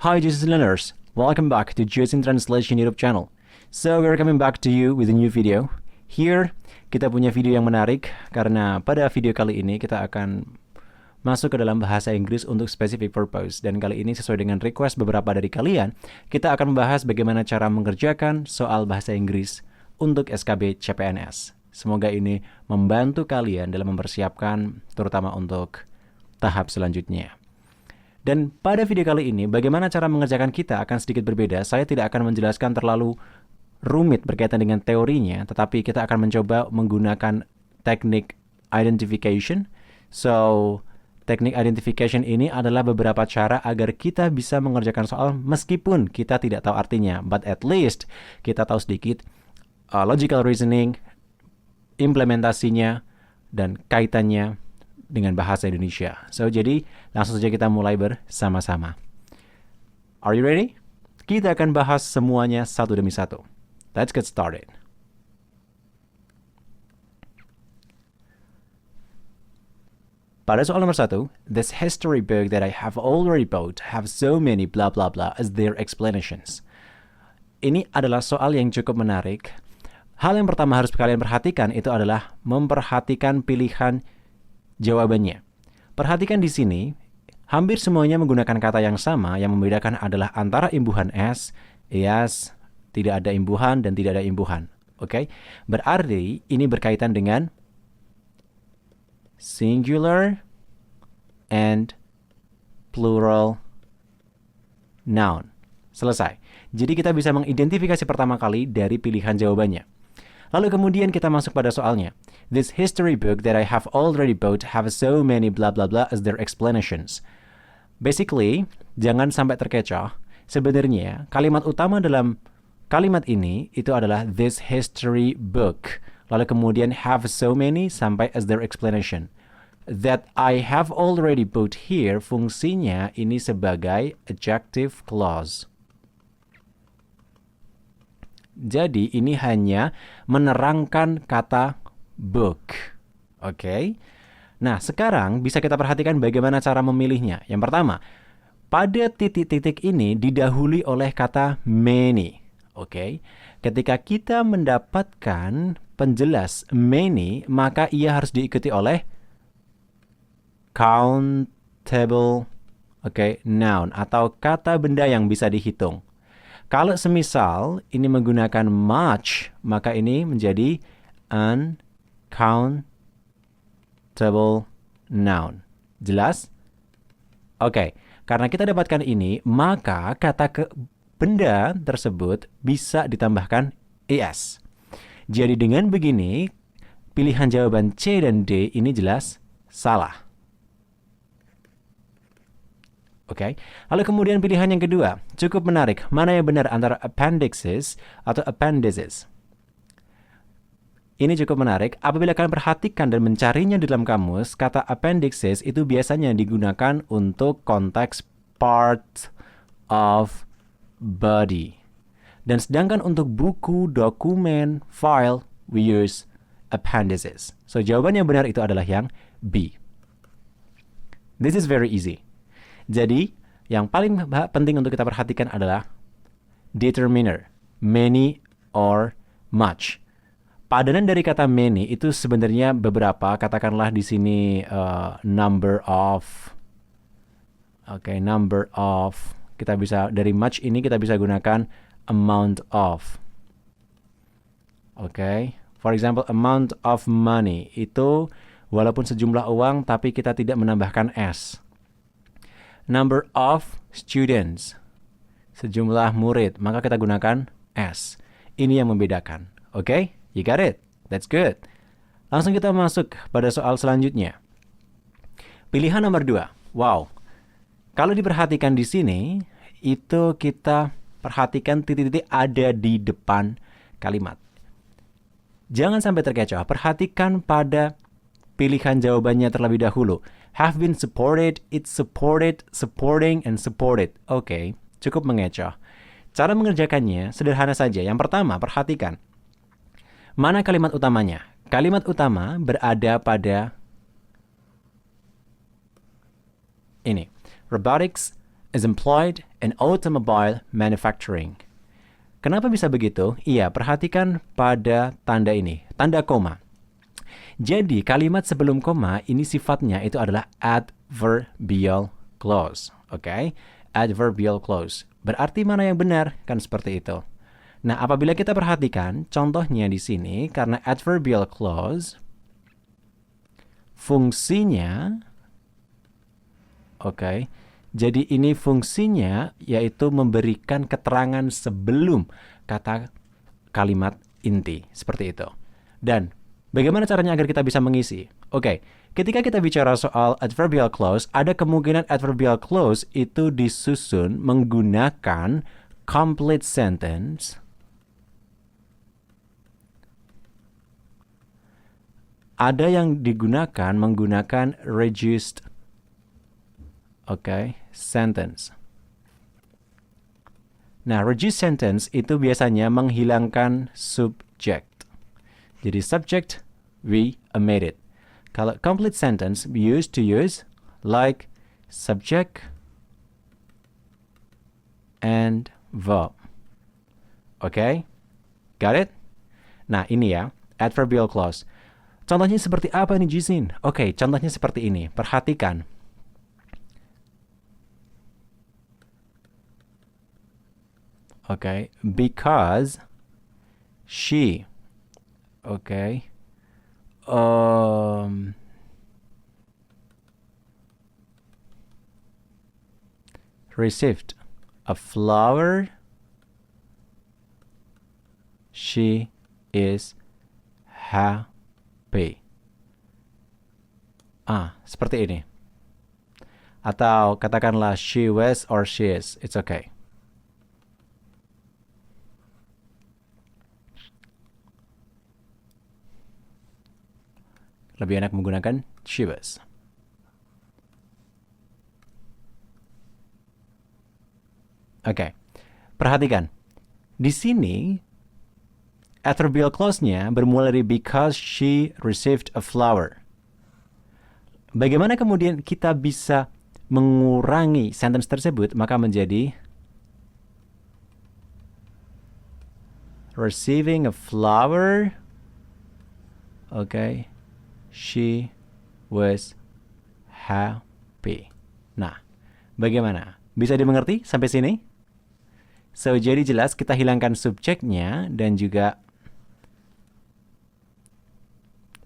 Hi Jesus learners, welcome back to Jesus in Translation YouTube channel. So we're coming back to you with a new video. Here kita punya video yang menarik karena pada video kali ini kita akan masuk ke dalam bahasa Inggris untuk specific purpose. Dan kali ini sesuai dengan request beberapa dari kalian, kita akan membahas bagaimana cara mengerjakan soal bahasa Inggris untuk SKB CPNS. Semoga ini membantu kalian dalam mempersiapkan terutama untuk tahap selanjutnya. Dan pada video kali ini, bagaimana cara mengerjakan kita akan sedikit berbeda. Saya tidak akan menjelaskan terlalu rumit berkaitan dengan teorinya, tetapi kita akan mencoba menggunakan teknik identification. So, teknik identification ini adalah beberapa cara agar kita bisa mengerjakan soal meskipun kita tidak tahu artinya. But at least kita tahu sedikit logical reasoning, implementasinya, dan kaitannya dengan bahasa Indonesia. So, jadi langsung saja kita mulai bersama-sama. Are you ready? Kita akan bahas semuanya satu demi satu. Let's get started. Pada soal nomor 1, this history book that I have already bought have so many blah blah blah as their explanations. Ini adalah soal yang cukup menarik. Hal yang pertama harus kalian perhatikan itu adalah memperhatikan pilihan jawabannya. Perhatikan di sini, hampir semuanya menggunakan kata yang sama. Yang membedakan adalah antara imbuhan s, yes, tidak ada imbuhan, dan tidak ada imbuhan. Oke? Berarti ini berkaitan dengan singular and plural noun. Selesai. Jadi kita bisa mengidentifikasi pertama kali dari pilihan jawabannya. Lalu kemudian kita masuk pada soalnya. This history book that I have already bought have so many blah blah blah as their explanations. Basically, jangan sampai terkecoh. Sebenarnya, kalimat utama dalam kalimat ini itu adalah this history book. Lalu kemudian have so many sampai as their explanation. That I have already bought here fungsinya ini sebagai adjective clause. Jadi ini hanya menerangkan kata book. Oke. Nah, sekarang bisa kita perhatikan bagaimana cara memilihnya. Yang pertama, pada titik-titik ini didahului oleh kata many. Oke. Ketika kita mendapatkan penjelas many, maka ia harus diikuti oleh countable noun atau kata benda yang bisa dihitung. Kalau semisal ini menggunakan much, maka ini menjadi uncountable noun. Jelas? Oke, karena kita dapatkan ini, maka kata benda tersebut bisa ditambahkan es. Jadi dengan begini, pilihan jawaban C dan D ini jelas salah. Oke. Lalu kemudian pilihan yang kedua, cukup menarik. Mana yang benar antara appendixes atau appendices? Ini cukup menarik. Apabila kalian perhatikan dan mencarinya di dalam kamus, kata appendixes itu biasanya digunakan untuk konteks part of body. Dan sedangkan untuk buku, dokumen, file, we use appendices. So jawaban yang benar itu adalah yang B. This is very easy. Jadi, yang paling penting untuk kita perhatikan adalah determiner, many or much. Padanan dari kata many itu sebenarnya beberapa, katakanlah di sini number of. Kita bisa dari much ini kita bisa gunakan amount of. For example, amount of money itu walaupun sejumlah uang tapi kita tidak menambahkan s. Number of students, sejumlah murid, maka kita gunakan S. Ini yang membedakan. Oke? You got it? That's good. Langsung kita masuk pada soal selanjutnya. Pilihan nomor 2. Wow. Kalau diperhatikan di sini, itu kita perhatikan titik-titik ada di depan kalimat. Jangan sampai terkecoh. Perhatikan pada pilihan jawabannya terlebih dahulu. Have been supported, it's supported, supporting, and supported. Oke, cukup mengecoh. Cara mengerjakannya sederhana saja. Yang pertama, perhatikan. Mana kalimat utamanya? Kalimat utama berada pada ini. Robotics is employed in automobile manufacturing. Kenapa bisa begitu? Iya, perhatikan pada tanda ini, tanda koma. Jadi, kalimat sebelum koma ini sifatnya itu adalah adverbial clause. Oke? Adverbial clause. Berarti mana yang benar? Kan seperti itu. Nah, apabila kita perhatikan contohnya di sini, karena adverbial clause fungsinya, oke, jadi ini fungsinya yaitu memberikan keterangan sebelum kata kalimat inti. Seperti itu. Dan bagaimana caranya agar kita bisa mengisi? Oke, ketika kita bicara soal adverbial clause, ada kemungkinan adverbial clause itu disusun menggunakan complete sentence. Ada yang digunakan menggunakan reduced sentence. Nah, reduced sentence itu biasanya menghilangkan subject. Jadi subject, we omit it. Kalau complete sentence, we used to use like subject and verb. Okay? Got it? Nah, ini ya, adverbial clause. Contohnya seperti apa nih, Jizin? Oke, contohnya seperti ini. Perhatikan. Okay, because she, okay, received a flower, she is happy. Seperti ini. Atau katakanlah she was or she is, it's okay. Lebih enak menggunakan she was. Oke, perhatikan. Di sini, adverbial clause-nya bermula dari because she received a flower. Bagaimana kemudian kita bisa mengurangi sentence tersebut, maka menjadi receiving a flower, she was happy. Nah, bagaimana? Bisa dimengerti sampai sini? So, jadi jelas kita hilangkan subjeknya dan juga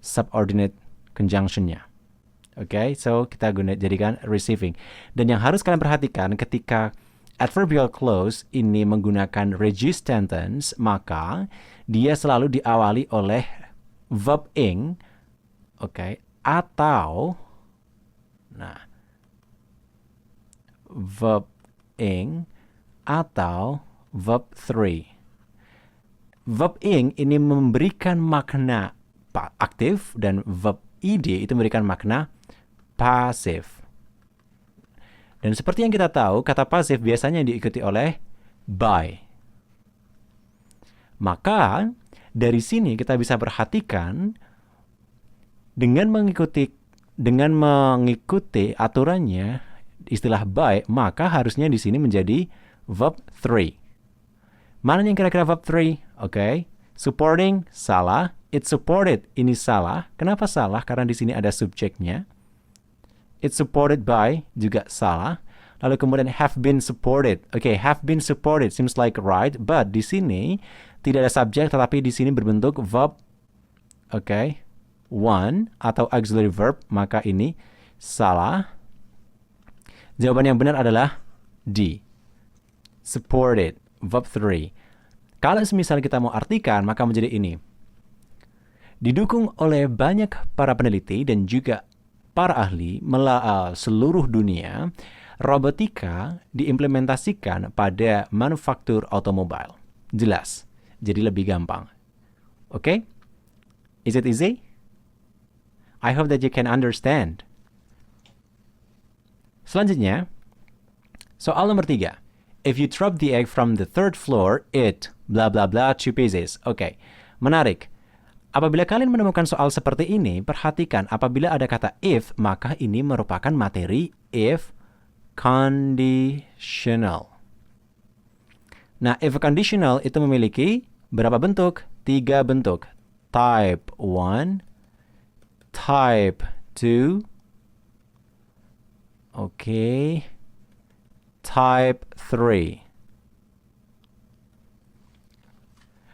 subordinate conjunction-nya. So kita jadikan receiving. Dan yang harus kalian perhatikan ketika adverbial clause ini menggunakan reduced sentence, maka dia selalu diawali oleh verb ing, atau verb ing atau verb 3. Verb ing ini memberikan makna aktif dan verb id itu memberikan makna pasif. Dan seperti yang kita tahu, kata pasif biasanya diikuti oleh by. Maka dari sini kita bisa perhatikan dengan mengikuti aturannya istilah by, maka harusnya di sini menjadi verb 3. Mana yang kira-kira verb 3? Supporting, salah. It's supported, ini salah. Kenapa salah? Karena di sini ada subjeknya. It's supported by, juga salah. Lalu kemudian have been supported. Have been supported seems like right, but di sini tidak ada subjek, tetapi di sini berbentuk verb, one atau auxiliary verb, maka ini salah. Jawaban yang benar adalah D. Supported, verb 3. Kalau semisal kita mau artikan, maka menjadi ini. Didukung oleh banyak para peneliti dan juga para ahli seluruh dunia, robotika diimplementasikan pada manufaktur otomobil. Jelas, jadi lebih gampang. Is it easy? I hope that you can understand. Selanjutnya, soal nomor 3. If you drop the egg from the third floor, it blah blah blah 2 pieces. Menarik. Apabila kalian menemukan soal seperti ini, perhatikan apabila ada kata if, maka ini merupakan materi if conditional. Nah, if conditional itu memiliki berapa bentuk? 3 bentuk. Type 1, type 2, oke, type 3.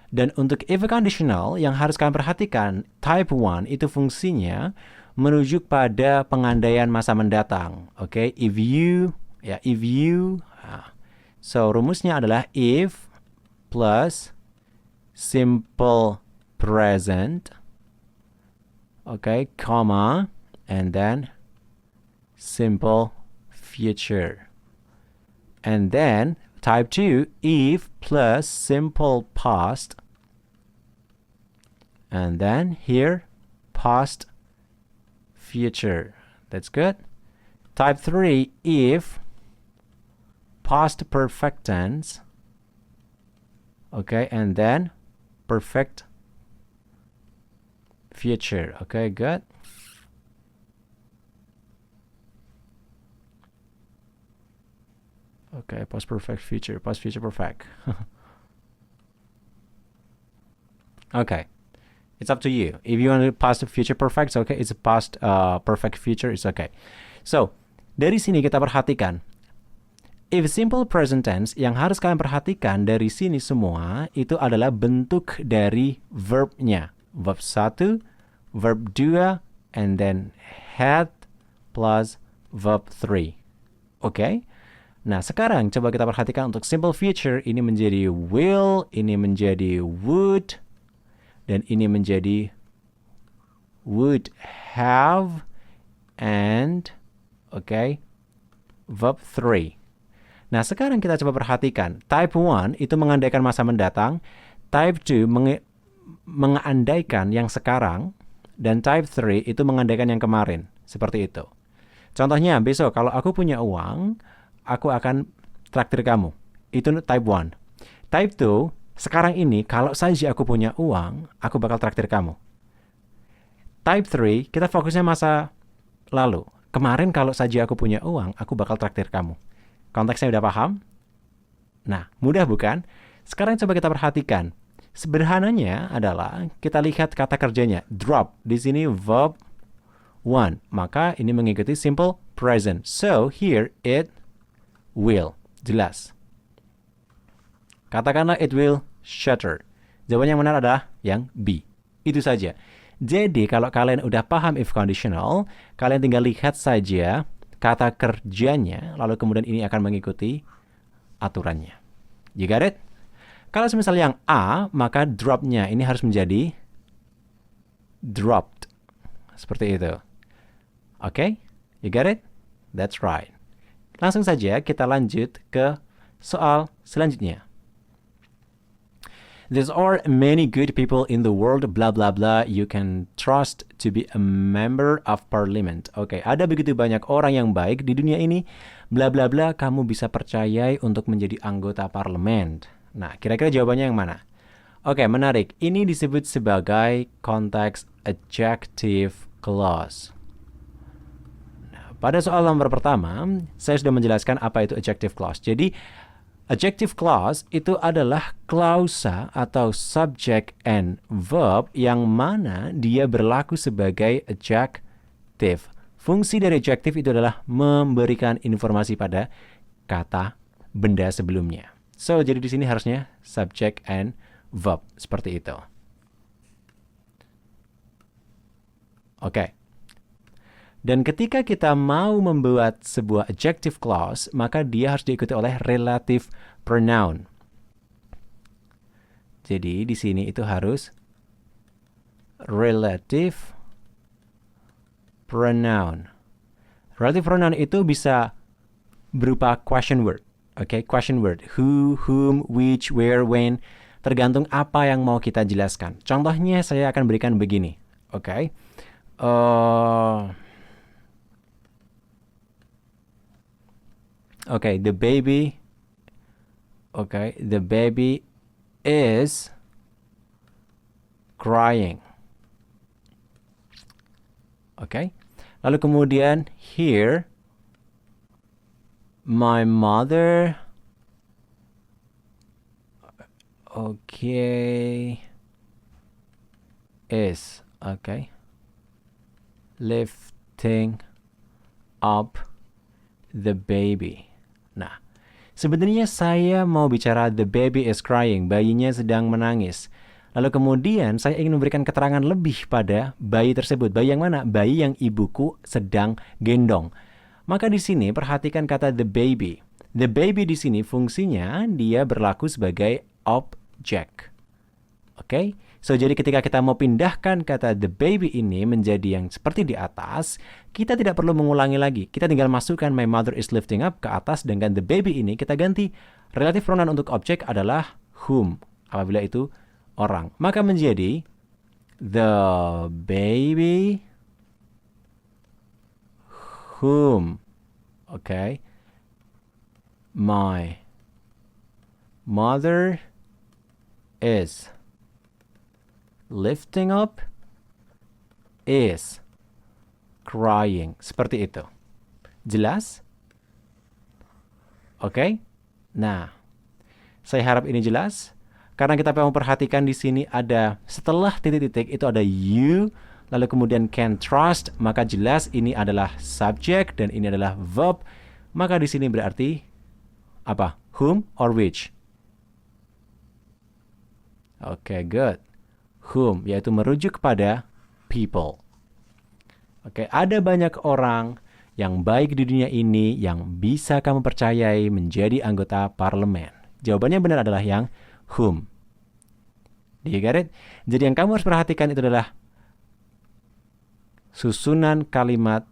Dan untuk if conditional yang harus kalian perhatikan, type 1 itu fungsinya merujuk pada pengandaian masa mendatang. Oke, if you. So rumusnya adalah if plus simple present, comma, and then simple future. And then type 2, if plus simple past, and then here past future. That's good. Type 3, if past perfect tense, and then perfect future. Good. Past perfect future, past future perfect. It's up to you. If you want to past future perfect, it's a past perfect future, it's okay. So, dari sini kita perhatikan, if simple present tense, yang harus kalian perhatikan dari sini semua, itu adalah bentuk dari verbnya. Verb 1, verb 2, and then had plus verb 3. Nah, sekarang coba kita perhatikan untuk simple future, ini menjadi will, ini menjadi would, dan ini menjadi would have, and verb 3. Nah, sekarang kita coba perhatikan. Type 1 itu mengandaikan masa mendatang, type 2 mengandaikan yang sekarang, dan type 3 itu mengandaikan yang kemarin. Seperti itu. Contohnya, besok kalau aku punya uang, aku akan traktir kamu. Itu type 1. Type 2, sekarang ini kalau saja aku punya uang, aku bakal traktir kamu. Type 3, kita fokusnya masa lalu. Kemarin kalau saja aku punya uang, aku bakal traktir kamu. Konteksnya udah paham? Nah, mudah bukan? Sekarang coba kita perhatikan. Sederhananya adalah kita lihat kata kerjanya. Drop. Di sini verb 1. Maka ini mengikuti simple present. So, here it will. Jelas. Katakanlah it will shatter. Jawaban yang benar adalah yang B. Itu saja. Jadi, kalau kalian udah paham if conditional, kalian tinggal lihat saja kata kerjanya, lalu kemudian ini akan mengikuti aturannya. You got it? Kalau misalnya yang A, maka drop-nya ini harus menjadi dropped. Seperti itu. You got it? That's right. Langsung saja kita lanjut ke soal selanjutnya. There are many good people in the world, blah blah blah. You can trust to be a member of parliament. Ada begitu banyak orang yang baik di dunia ini, bla bla bla. Kamu bisa percayai untuk menjadi anggota parlemen. Nah, kira-kira jawabannya yang mana? Menarik. Ini disebut sebagai konteks adjective clause. Nah, pada soal nomor pertama, saya sudah menjelaskan apa itu adjective clause. Jadi, adjective clause itu adalah klausa atau subject and verb yang mana dia berlaku sebagai adjective. Fungsi dari adjective itu adalah memberikan informasi pada kata benda sebelumnya. So, jadi di sini harusnya subject and verb seperti itu. Dan ketika kita mau membuat sebuah adjective clause, maka dia harus diikuti oleh relative pronoun. Jadi di sini itu harus relative pronoun. Relative pronoun itu bisa berupa question word. Question word. Who, whom, which, where, when. Tergantung apa yang mau kita jelaskan. Contohnya saya akan berikan begini. The baby. The baby is crying. Lalu kemudian here My mother, okay, is, okay, lifting up the baby. Nah, sebenarnya saya mau bicara the baby is crying, bayinya sedang menangis. Lalu kemudian saya ingin memberikan keterangan lebih pada bayi tersebut. Bayi yang mana? Bayi yang ibuku sedang gendong. Maka di sini perhatikan kata the baby. The baby di sini fungsinya dia berlaku sebagai object. Oke? So, jadi ketika kita mau pindahkan kata the baby ini menjadi yang seperti di atas, kita tidak perlu mengulangi lagi. Kita tinggal masukkan my mother is lifting up ke atas, dengan the baby ini kita ganti relative pronoun untuk objek adalah whom, apabila itu orang. Maka menjadi the baby whom, okay, my mother is lifting up is crying. Seperti itu. Jelas? Oke? Nah, saya harap ini jelas. Karena kita mau perhatikan di sini ada setelah titik-titik itu ada you, lalu kemudian can trust, maka jelas ini adalah subject dan ini adalah verb. Maka di sini berarti apa? Whom or which? Oke, good. Whom, yaitu merujuk kepada people. Oke, ada banyak orang yang baik di dunia ini yang bisa kamu percayai menjadi anggota parlemen. Jawabannya benar adalah yang whom. Do you get it? Jadi yang kamu harus perhatikan itu adalah susunan kalimat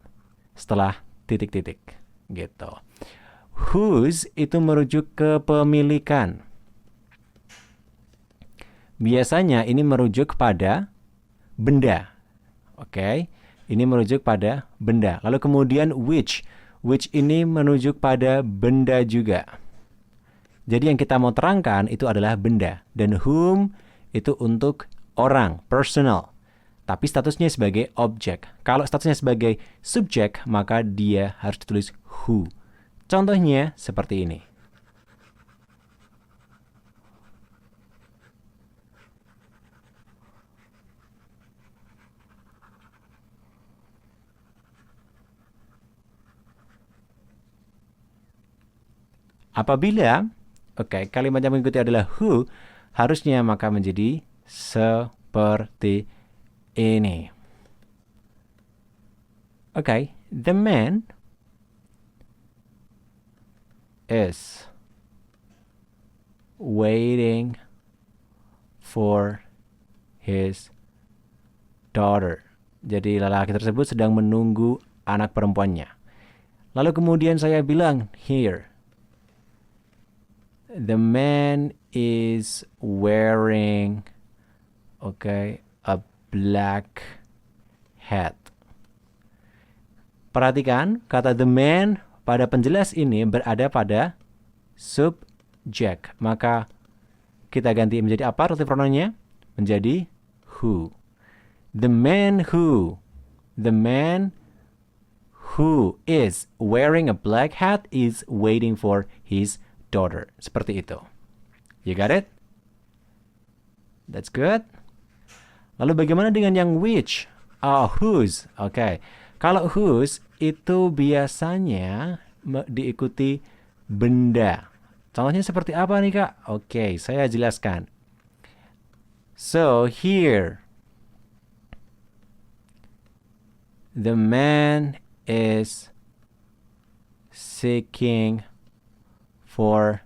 setelah titik-titik. Gitu. Whose itu merujuk ke pemilikan. Biasanya ini merujuk pada benda. Oke. Ini merujuk pada benda. Lalu kemudian which. Which ini merujuk pada benda juga. Jadi yang kita mau terangkan itu adalah benda. Dan whom itu untuk orang, personal. Tapi statusnya sebagai objek. Kalau statusnya sebagai subjek, maka dia harus ditulis who. Contohnya seperti ini. Apabila, kalimat yang mengikuti adalah who, harusnya maka menjadi seperti ini. The man is waiting for his daughter. Jadi lelaki tersebut sedang menunggu anak perempuannya. Lalu kemudian saya bilang here, the man is wearing a black hat. Perhatikan kata the man pada penjelas ini berada pada subjek. Maka kita ganti menjadi apa relative pronounnya? Menjadi who. The man who is wearing a black hat is waiting for his daughter. Seperti itu. You got it? That's good. Lalu bagaimana dengan yang which? Whose. Kalau whose itu biasanya diikuti benda. Contohnya seperti apa nih, Kak? Saya jelaskan. So, here. The man is seeking for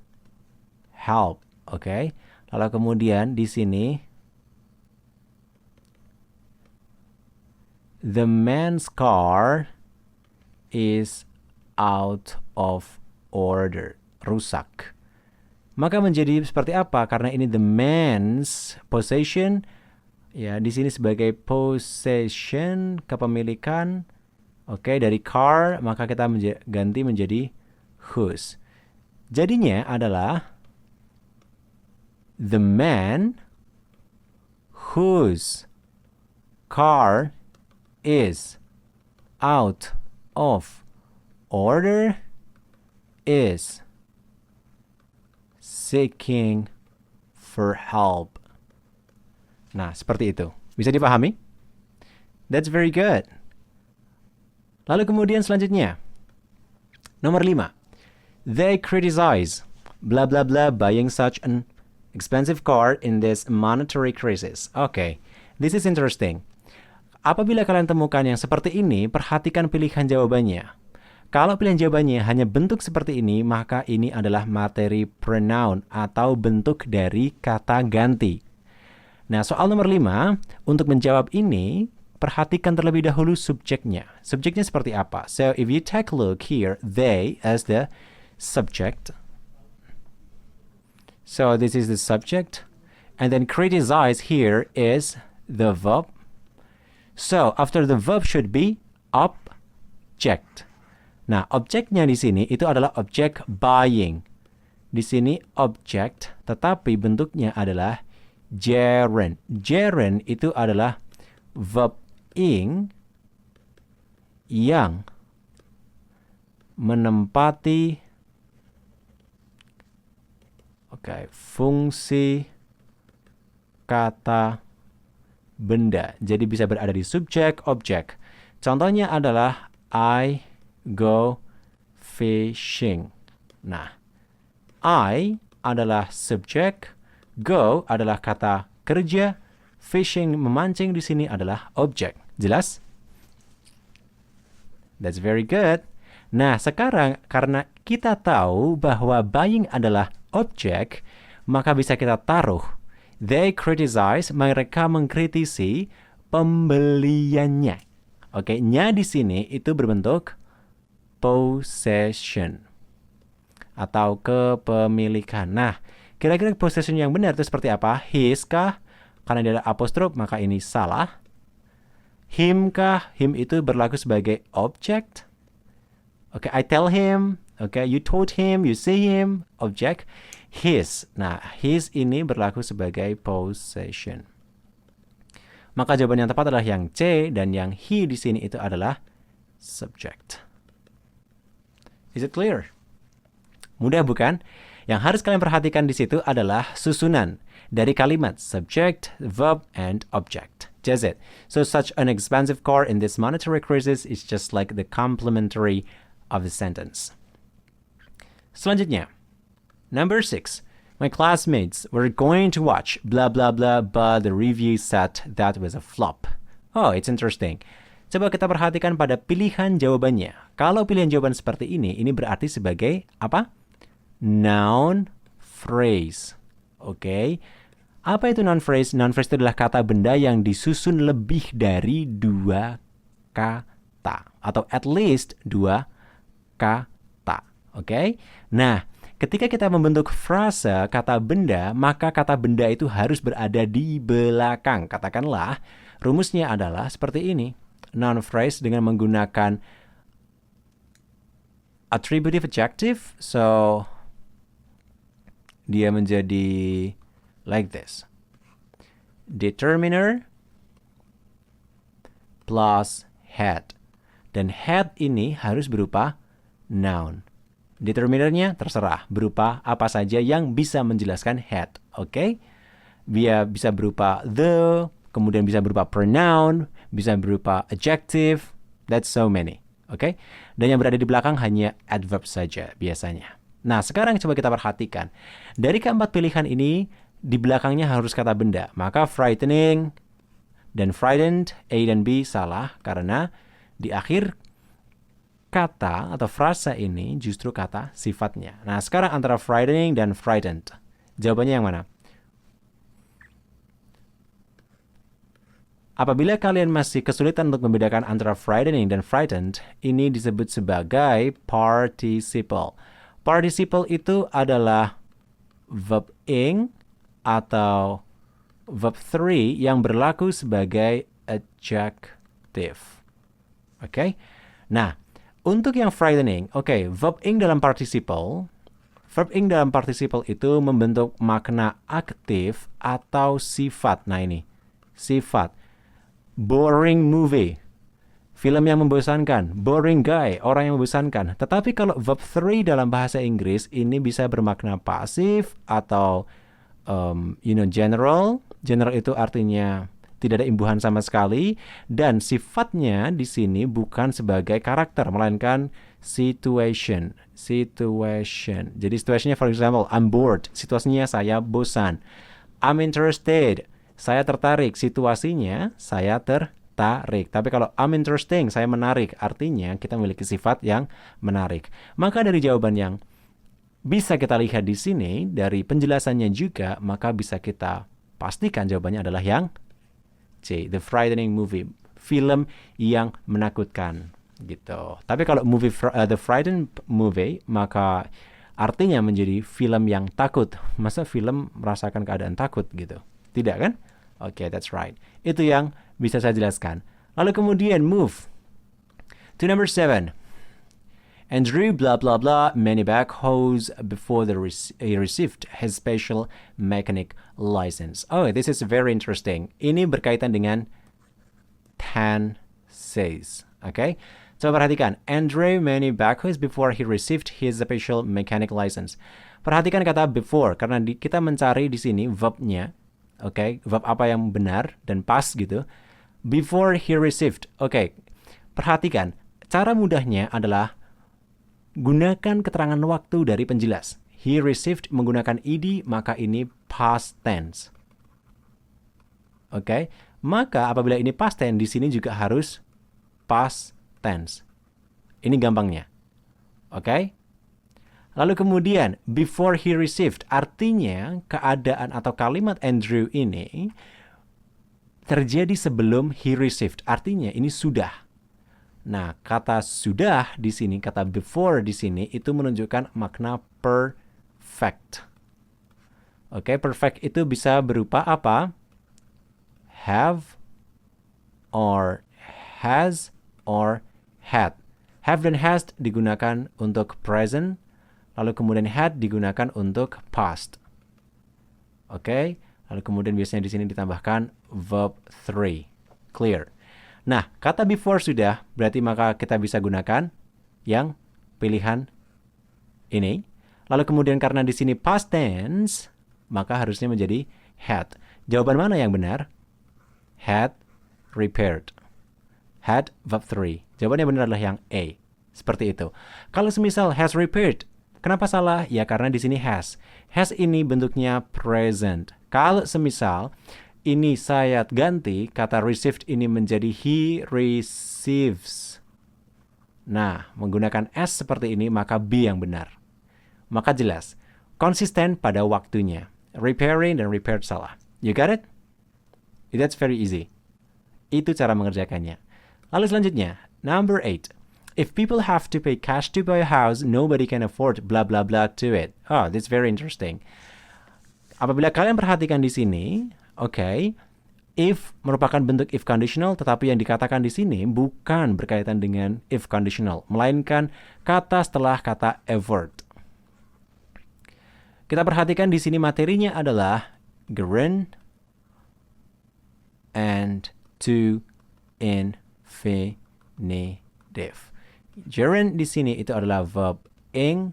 help. Lalu kemudian di sini the man's car is out of order. Rusak. Maka menjadi seperti apa? Karena ini the man's possession, ya di sini sebagai possession, kepemilikan, dari car, maka kita ganti menjadi whose. Jadinya adalah the man whose car is out of order is seeking for help. Nah, seperti itu. Bisa dipahami? That's very good. Lalu kemudian selanjutnya. Nomor 5. They criticize blah blah blah buying such an expensive car in this monetary crisis. Okay, this is interesting. Apabila kalian temukan yang seperti ini, perhatikan pilihan jawabannya. Kalau pilihan jawabannya hanya bentuk seperti ini, maka ini adalah materi pronoun atau bentuk dari kata ganti. Nah, soal nomor 5, untuk menjawab ini, perhatikan terlebih dahulu subjeknya. Subjeknya seperti apa? So, if you take a look here, they as the subject. So, this is the subject. And then criticize here is the verb. So, after the verb should be object. Nah, objeknya di sini itu adalah objek buying. Di sini object, tetapi bentuknya adalah gerund. Gerund itu adalah verb ing yang menempati fungsi kata benda. Jadi bisa berada di subjek, objek. Contohnya adalah I go fishing. Nah, I adalah subjek, go adalah kata kerja, fishing memancing di sini adalah objek. Jelas? That's very good. Nah, sekarang karena kita tahu bahwa buying adalah objek, maka bisa kita taruh they criticize, mereka mengkritisi pembeliannya. Oke, nya di sini itu berbentuk possession atau kepemilikan. Nah, kira-kira possession yang benar itu seperti apa? His kah? Karena dia ada apostrof, maka ini salah. Him kah? Him itu berlaku sebagai object. Oke, I tell him. Oke, you told him, you see him. Object. His. Nah, his ini berlaku sebagai possession. Maka jawaban yang tepat adalah yang C, dan yang he di sini itu adalah subject. Is it clear? Mudah bukan? Yang harus kalian perhatikan di situ adalah susunan dari kalimat subject, verb, and object. Just it. So such an expensive car in this monetary crisis is just like the complementary of the sentence. Selanjutnya. Number 6. My classmates were going to watch blah blah blah, but the review said that was a flop. Oh, it's interesting. Coba kita perhatikan pada pilihan jawabannya. Kalau pilihan jawaban seperti ini berarti sebagai apa? Noun phrase. Oke. Apa itu noun phrase? Noun phrase itu adalah kata benda yang disusun lebih dari 2 kata. Atau at least 2 kata. Oke. Nah, ketika kita membentuk frase kata benda, maka kata benda itu harus berada di belakang. Katakanlah, rumusnya adalah seperti ini. Noun phrase dengan menggunakan attributive adjective. So, dia menjadi like this. Determiner plus head. Dan head ini harus berupa noun. Determinernya terserah, berupa apa saja yang bisa menjelaskan head. Oke? Dia bisa berupa the, kemudian bisa berupa pronoun, bisa berupa adjective. That's so many. Oke? Dan yang berada di belakang hanya adverb saja biasanya. Nah, sekarang coba kita perhatikan. Dari keempat pilihan ini, di belakangnya harus kata benda. Maka frightening dan frightened, A dan B salah karena di akhir kata atau frasa ini justru kata sifatnya. Nah, sekarang antara frightening dan frightened. Jawabannya yang mana? Apabila kalian masih kesulitan untuk membedakan antara frightening dan frightened, ini disebut sebagai participle. Participle itu adalah verb ing atau verb 3 yang berlaku sebagai adjective. Oke? Nah, untuk yang frightening, verb ing dalam participle itu membentuk makna aktif atau sifat. Nah ini, sifat. Boring movie. film yang membosankan, boring guy, orang yang membosankan. Tetapi kalau verb 3 dalam bahasa Inggris ini bisa bermakna pasif atau general. General itu artinya tidak ada imbuhan sama sekali, dan sifatnya di sini bukan sebagai karakter melainkan situation. Jadi situasinya, for example, I'm bored. Situasinya saya bosan. I'm interested. Saya tertarik. Situasinya saya tertarik. Tapi kalau I'm interesting, saya menarik. Artinya kita memiliki sifat yang menarik. Maka dari jawaban yang bisa kita lihat di sini, dari penjelasannya juga, maka bisa kita pastikan jawabannya adalah yang C, The Frightening Movie, film yang menakutkan gitu. Tapi kalau The Frightened Movie, maka artinya menjadi film yang takut. Masa film merasakan keadaan takut gitu? Tidak kan? Oke, that's right. Itu yang bisa saya jelaskan. Lalu kemudian move to number 7. Andrew blah blah blah many backhoes before he received his special mechanic license. Oh, this is very interesting. Ini berkaitan dengan tenses. Okay? Coba perhatikan. Andrew many backhoes before he received his special mechanic license. Perhatikan kata before, karena kita mencari di sini verbnya. Okay? Verb apa yang benar dan pas gitu. Before he received. Okay. Perhatikan. Cara mudahnya adalah gunakan keterangan waktu dari penjelas. He received menggunakan ed, maka ini past tense. Oke? Maka apabila ini past tense, di sini juga harus past tense. Ini gampangnya. Oke? Lalu kemudian, before he received, artinya keadaan atau kalimat Andrew ini terjadi sebelum he received. Artinya ini sudah. Nah, kata sudah di sini, kata before di sini, itu menunjukkan makna perfect. Oke, perfect itu bisa berupa apa? Have, or has, or had. Have dan has digunakan untuk present, lalu kemudian had digunakan untuk past. Oke, lalu kemudian biasanya di sini ditambahkan verb 3. Clear. Nah, kata before sudah, berarti maka kita bisa gunakan yang pilihan ini. Lalu kemudian karena di sini past tense, maka harusnya menjadi had. Jawaban mana yang benar? Had repaired. Had verb 3. Jawabannya benar adalah yang A. Seperti itu. Kalau semisal has repaired, kenapa salah? Ya karena di sini has. Has ini bentuknya present. Kalau semisal ini saya ganti, kata received ini menjadi he receives. Nah, menggunakan S seperti ini, maka B yang benar. Maka jelas, konsisten pada waktunya. Repairing dan repaired salah. You got it? That's very easy. Itu cara mengerjakannya. Lalu selanjutnya, number 8. If people have to pay cash to buy a house, nobody can afford blah blah blah to it. Oh, that's very interesting. Apabila kalian perhatikan di sini, oke, if merupakan bentuk if conditional, tetapi yang dikatakan di sini bukan berkaitan dengan if conditional, melainkan kata setelah kata effort. Kita perhatikan di sini materinya adalah gerund and to infinitive. Gerund di sini itu adalah verb ing.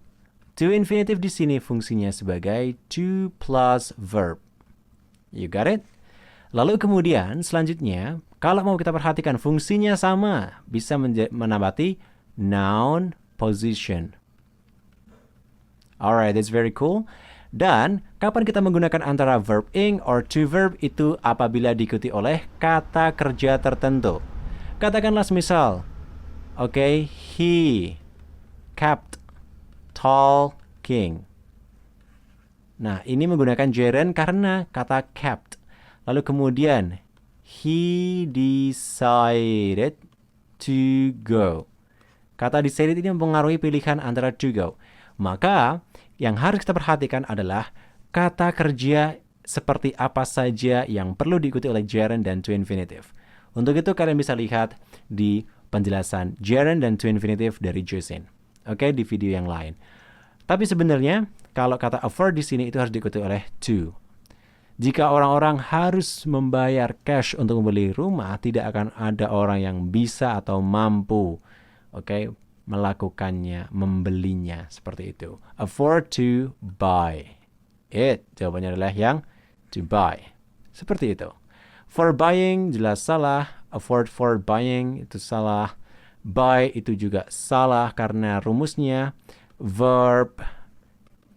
To infinitive di sini fungsinya sebagai to plus verb. You got it? Lalu kemudian selanjutnya, kalau mau kita perhatikan fungsinya sama, bisa menambati noun position. Alright, that's very cool. Dan kapan kita menggunakan antara verb ing or to verb itu apabila diikuti oleh kata kerja tertentu. Katakanlah semisal, okay, he kept talking. Nah, ini menggunakan gerund karena kata kept. Lalu kemudian, he decided to go. Kata decided ini mempengaruhi pilihan antara to go. Maka, yang harus kita perhatikan adalah kata kerja seperti apa saja yang perlu diikuti oleh gerund dan to infinitive. Untuk itu, kalian bisa lihat di penjelasan gerund dan to infinitive dari Josein. Oke, di video yang lain. Tapi sebenarnya, kalau kata afford di sini itu harus diikuti oleh to. Jika orang-orang harus membayar cash untuk membeli rumah, tidak akan ada orang yang bisa atau mampu, melakukannya, membelinya, seperti itu. Afford to buy it. Jawabannya adalah yang to buy. Seperti itu. For buying jelas salah. Afford for buying itu salah. Buy itu juga salah karena rumusnya verb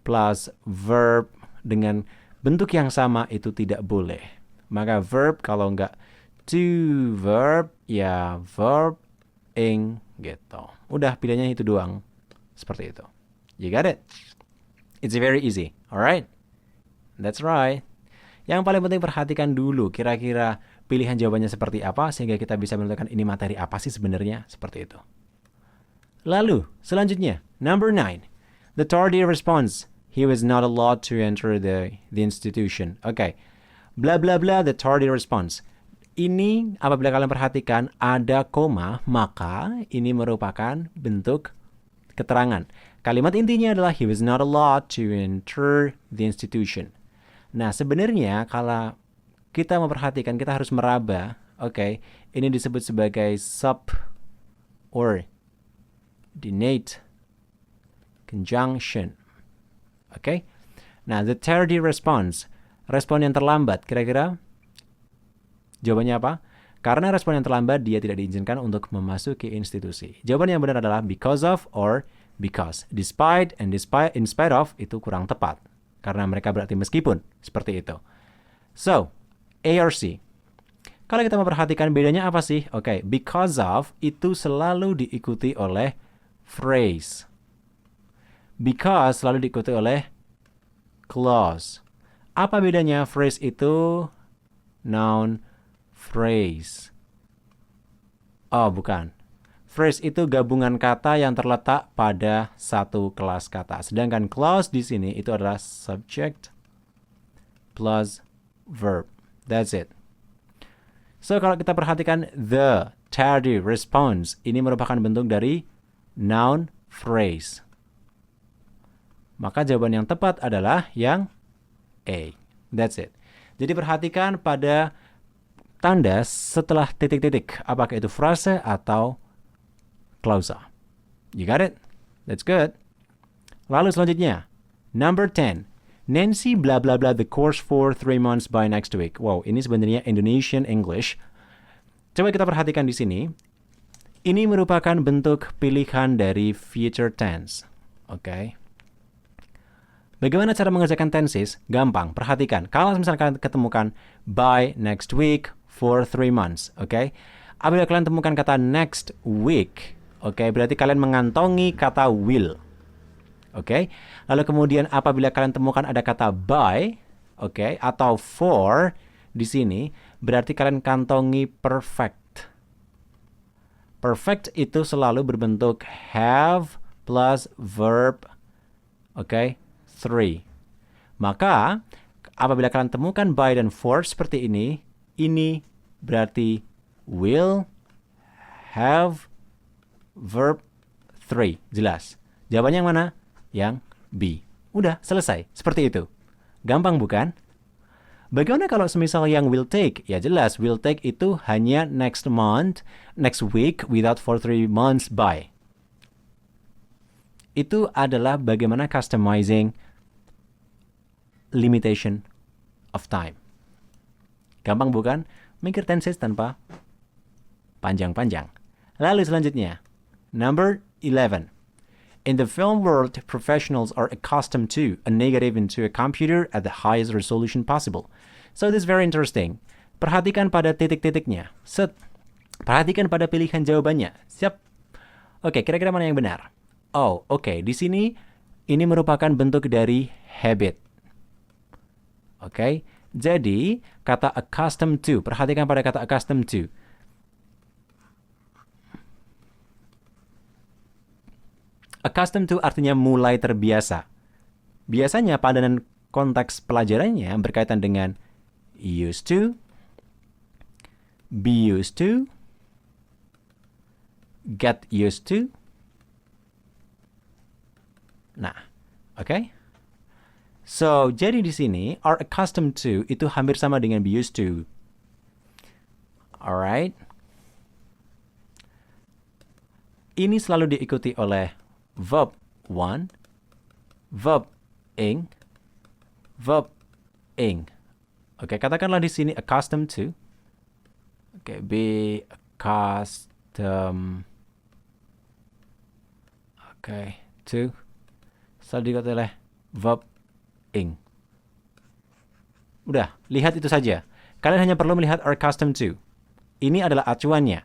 plus verb dengan bentuk yang sama itu tidak boleh. Maka verb kalau nggak to verb, ya verb ing gitu. Udah pilihannya itu doang. Seperti itu. You got it? It's very easy. Alright? That's right. Yang paling penting perhatikan dulu kira-kira pilihan jawabannya seperti apa sehingga kita bisa menentukan ini materi apa sih sebenarnya, seperti itu. Lalu, selanjutnya, number 9. The tardy response. He was not allowed to enter the institution. Blah blah blah, the tardy response. Ini apabila kalian perhatikan ada koma, maka ini merupakan bentuk keterangan. Kalimat intinya adalah he was not allowed to enter the institution. Nah, sebenarnya kalau kita memperhatikan, kita harus meraba. Ini disebut sebagai subordinate conjunction. Nah, the tardy response, respon yang terlambat, kira-kira jawabannya apa? Karena respon yang terlambat, dia tidak diizinkan untuk memasuki institusi. Jawaban yang benar adalah because of or because. Despite and in spite of itu kurang tepat. Karena mereka berarti meskipun, seperti itu. So, A or C. Kalau kita memperhatikan bedanya apa sih? Because of itu selalu diikuti oleh phrase. Because selalu diikuti oleh clause. Apa bedanya? Phrase itu noun phrase. Oh, bukan. Phrase itu gabungan kata yang terletak pada satu kelas kata. Sedangkan clause di sini itu adalah subject plus verb. That's it. So, kalau kita perhatikan the tardy response, ini merupakan bentuk dari noun phrase. Maka jawaban yang tepat adalah yang A. That's it. Jadi perhatikan pada tanda setelah titik-titik. Apakah itu frase atau klausa. You got it? That's good. Lalu selanjutnya, number 10. Nancy blah blah blah the course for 3 months by next week. Wow, ini sebenarnya Indonesian English. Coba kita perhatikan di sini. Ini merupakan bentuk pilihan dari future tense. Bagaimana cara mengerjakan tenses? Gampang, perhatikan. Kalau misalkan kalian ketemukan by next week for 3 months, apabila kalian temukan kata next week, berarti kalian mengantongi kata will. Lalu kemudian apabila kalian temukan ada kata by, atau for di sini, berarti kalian kantongi perfect. Perfect itu selalu berbentuk have plus verb, 3. Maka apabila kalian temukan by dan for seperti ini berarti will, have, verb 3. Jelas. Jawabannya yang mana? Yang B. Udah, selesai. Seperti itu. Gampang bukan? Bagaimana kalau semisal yang will take? Ya jelas, will take itu hanya next month, next week, without for 3 months by. Itu adalah bagaimana customizing limitation of time. Gampang bukan? Mikir tenses tanpa panjang-panjang. Lalu selanjutnya, number 11. In the film world, professionals are accustomed to a negative into a computer at the highest resolution possible. So this is very interesting. Perhatikan pada titik-titiknya. Perhatikan pada pilihan jawabannya. Siap? Kira-kira mana yang benar? Di sini ini merupakan bentuk dari habit. Jadi kata accustomed to. Perhatikan pada kata accustomed to. Accustomed to artinya mulai terbiasa. Biasanya padanan konteks pelajarannya berkaitan dengan used to, be used to, get used to. Nah, So, jadi di sini are accustomed to itu hampir sama dengan be used to. Alright. Ini selalu diikuti oleh verb one, verb ing, verb ing. Oke, katakanlah di sini accustomed to. Oke, be accustomed. Oke, to. Selalu diikuti oleh verb ing. Udah, lihat itu saja. Kalian hanya perlu melihat are accustomed to. Ini adalah acuannya.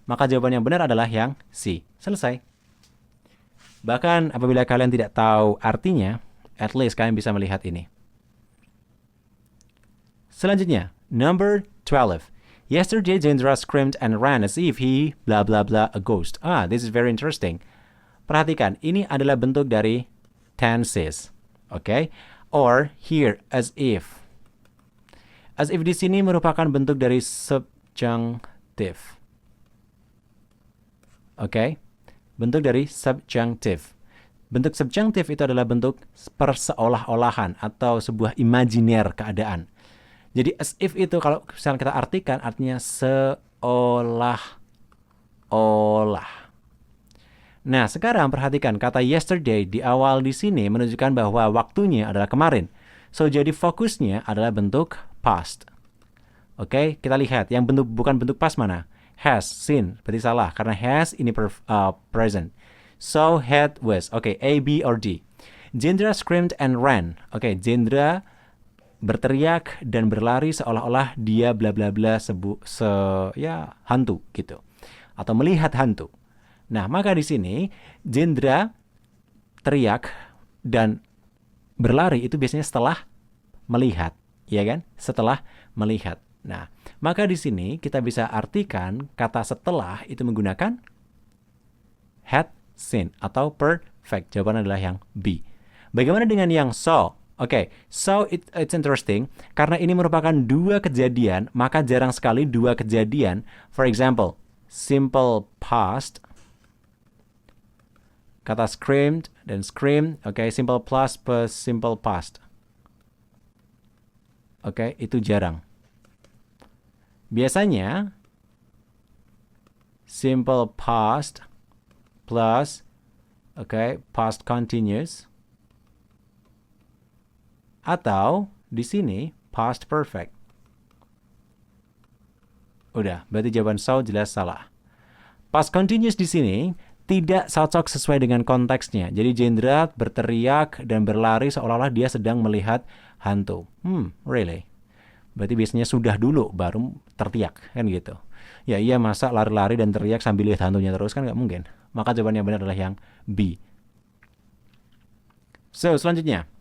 Maka jawaban yang benar adalah yang C. Selesai. Bahkan apabila kalian tidak tahu artinya, at least kalian bisa melihat ini. Selanjutnya, number 12. Yesterday, Jendra screamed and ran as if he blah blah blah a ghost. This is very interesting. Perhatikan, ini adalah bentuk dari tenses. Okay? Or here, as if. As if di sini merupakan bentuk dari subjunctive. Oke? Bentuk dari subjunctive. Bentuk subjunctive itu adalah bentuk perseolah-olahan atau sebuah imajiner keadaan. Jadi as if itu kalau misalnya kita artikan artinya seolah-olah. Nah, sekarang perhatikan kata yesterday di awal di sini menunjukkan bahwa waktunya adalah kemarin. So, jadi fokusnya adalah bentuk past. Oke, kita lihat yang bukan bentuk past mana? Has, seen, berarti salah karena has ini present. So, had, was. Oke, A, B, or D. Jendra screamed and ran. Oke, Jendra berteriak dan berlari seolah-olah dia bla bla bla hantu gitu. Atau melihat hantu. Nah, maka di sini Jendra teriak dan berlari itu biasanya setelah melihat, ya kan? Setelah melihat. Nah, maka di sini kita bisa artikan kata setelah itu menggunakan had, seen, atau perfect. Jawaban adalah yang B. Bagaimana dengan yang saw? Oke, so it's interesting. Karena ini merupakan dua kejadian, maka jarang sekali dua kejadian. For example, simple past. Kata screamed dan scream. Oke, simple plus plus simple past. Oke, itu jarang. Biasanya simple past plus past continuous atau di sini past perfect. Udah, berarti jawaban so jelas salah. Past continuous di sini tidak cocok sesuai dengan konteksnya. Jadi Jendra berteriak dan berlari seolah-olah dia sedang melihat hantu. Really? Berarti biasanya sudah dulu baru tertiak, kan gitu. Ya iya, masa lari-lari dan teriak sambil lihat hantunya terus, kan nggak mungkin. Maka jawaban yang benar adalah yang B. So, selanjutnya.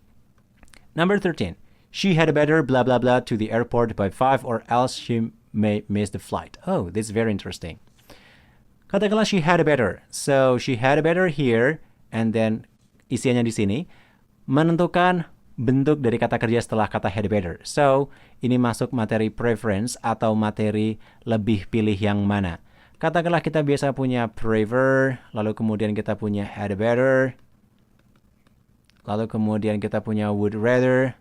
Number 13. She had better blah blah blah to the airport by 5 or else she may miss the flight. Oh, this is very interesting. Katakanlah she had better. So, she had better here and then isiannya di sini menentukan bentuk dari kata kerja setelah kata had better. So, ini masuk materi preference atau materi lebih pilih yang mana. Katakanlah kita biasa punya prefer, lalu kemudian kita punya had better, lalu kemudian kita punya would rather.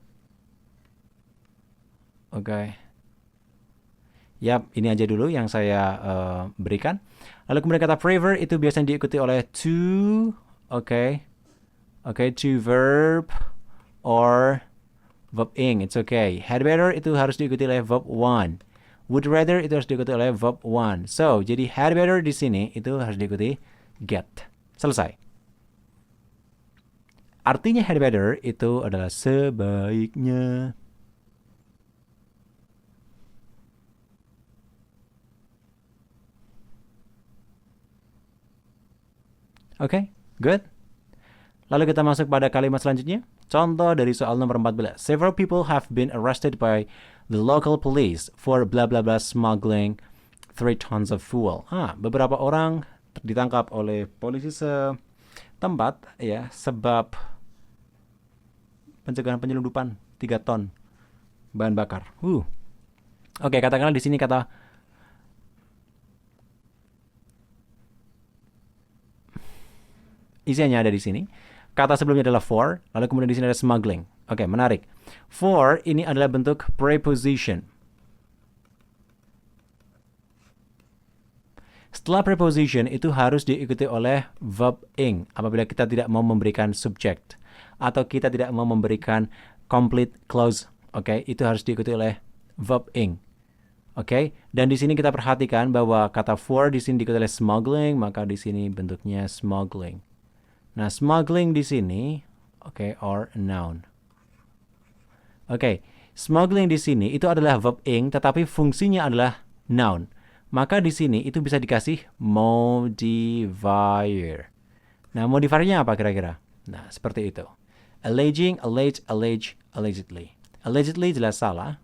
Oke. Yap, ini aja dulu yang saya berikan. Lalu kemudian kata prefer itu biasanya diikuti oleh to, to verb, or verb ing, it's okay. Had better itu harus diikuti oleh verb one. Would rather itu harus diikuti oleh verb one. So, jadi had better di sini itu harus diikuti get. Selesai. Artinya had better itu adalah sebaiknya. Okay, good. Lalu kita masuk pada kalimat selanjutnya. Contoh dari soal nomor 14. Several people have been arrested by the local police for blah blah blah smuggling 3 tons of fuel. Beberapa orang ditangkap oleh polisi setempat ya sebab pencegahan penyelundupan 3 ton bahan bakar. Oke, katakanlah di sini kata isiannya ada di sini. kata sebelumnya adalah for, lalu kemudian di sini ada smuggling. Oke, menarik. For ini adalah bentuk preposition. Setelah preposition itu harus diikuti oleh verb ing apabila kita tidak mau memberikan subject atau kita tidak mau memberikan complete clause. Oke, itu harus diikuti oleh verb ing. Oke, dan di sini kita perhatikan bahwa kata for di sini diikuti oleh smuggling, maka di sini bentuknya smuggling. Nah, smuggling di sini, or noun. Oke, smuggling di sini itu adalah verb ing, tetapi fungsinya adalah noun. Maka di sini itu bisa dikasih modifier. Nah, modifiernya apa kira-kira? Nah, seperti itu. Alleging, allege, allege, allegedly. Allegedly jelas salah,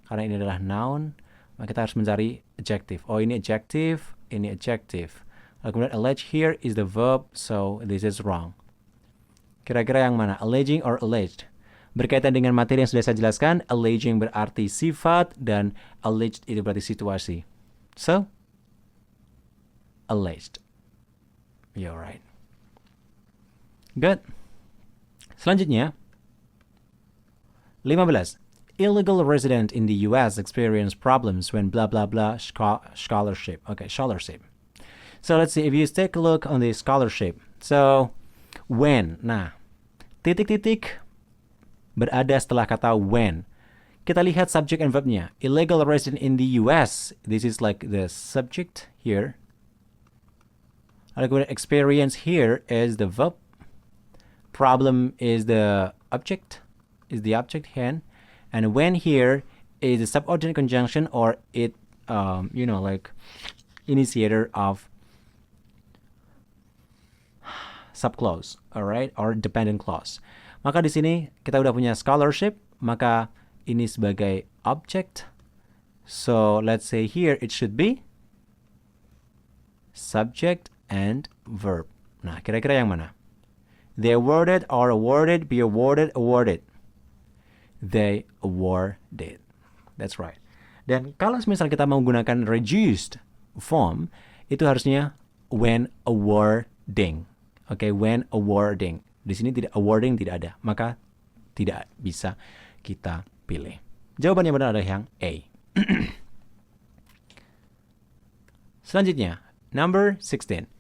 karena ini adalah noun. Maka kita harus mencari adjective. Oh, ini adjective, ini adjective. Lalu kemudian allege here is the verb, so this is wrong. Kira-kira yang mana? Alleging or alleged? Berkaitan dengan materi yang sudah saya jelaskan, alleging berarti sifat dan alleged itu berarti situasi. So, alleged. You're right. Good. Selanjutnya, 15. Illegal resident in the US experience problems when blah blah blah scholarship. Okay, scholarship. So let's see if you take a look on the scholarship. So, when. Nah, titik-titik berada setelah kata when. Kita lihat subject and verbnya. Illegal resident in the US. This is like the subject here. Lalu experience here is the verb. Problem is the object. Is the object here. And when here is the subordinate conjunction or it, like initiator of subclause. Alright? Or dependent clause. Maka di sini kita udah punya scholarship. Maka ini sebagai object. So, let's say here it should be subject and verb. Nah, kira-kira yang mana? They awarded, are awarded, be awarded, awarded. They awarded. That's right. Dan kalau misalnya kita menggunakan reduced form, itu harusnya when awarding. Okay, when awarding. Di sini tidak awarding, tidak ada. Maka tidak bisa kita pilih. Jawaban yang benar adalah yang A. Selanjutnya, number 16.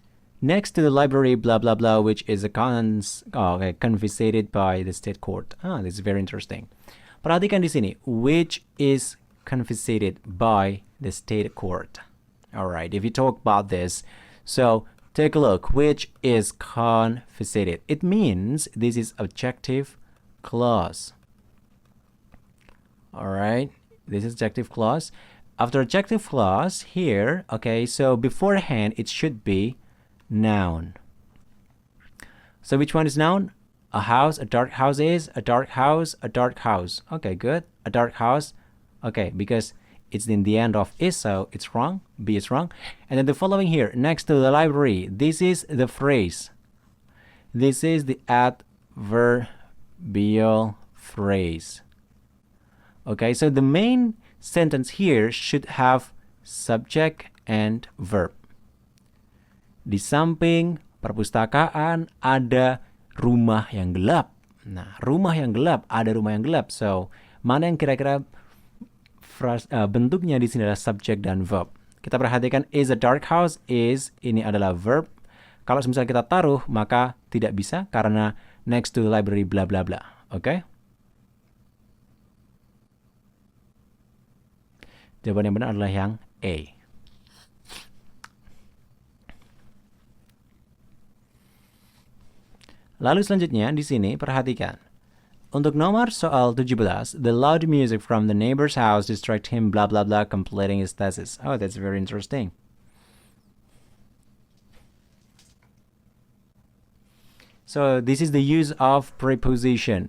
Next to the library, blah, blah, blah, which is confiscated by the state court. This is very interesting. Perhatikan di sini, which is confiscated by the state court. Alright, if you talk about this, so take a look, which is confiscated. It means this is adjective clause. Alright, this is adjective clause. After adjective clause here, okay, so beforehand it should be noun. So which one is noun? A house, a dark house is, a dark house, a dark house. Okay, good. A dark house. Okay, because it's in the end of is, so it's wrong. B is wrong. And then the following here, next to the library, this is the phrase. This is the adverbial phrase. Okay, so the main sentence here should have subject and verb. Di samping perpustakaan ada rumah yang gelap. Nah, rumah yang gelap, ada rumah yang gelap. So, mana yang kira-kira bentuknya di sini adalah subject dan verb. Kita perhatikan is a dark house, is ini adalah verb. Kalau misalnya kita taruh, maka tidak bisa karena next to the library bla bla bla. Oke? Jawaban yang benar adalah yang A. Lalu selanjutnya di sini perhatikan. Untuk nomor soal 17, the loud music from the neighbor's house distract him blah blah blah completing his thesis. Oh, that's very interesting. So, this is the use of preposition.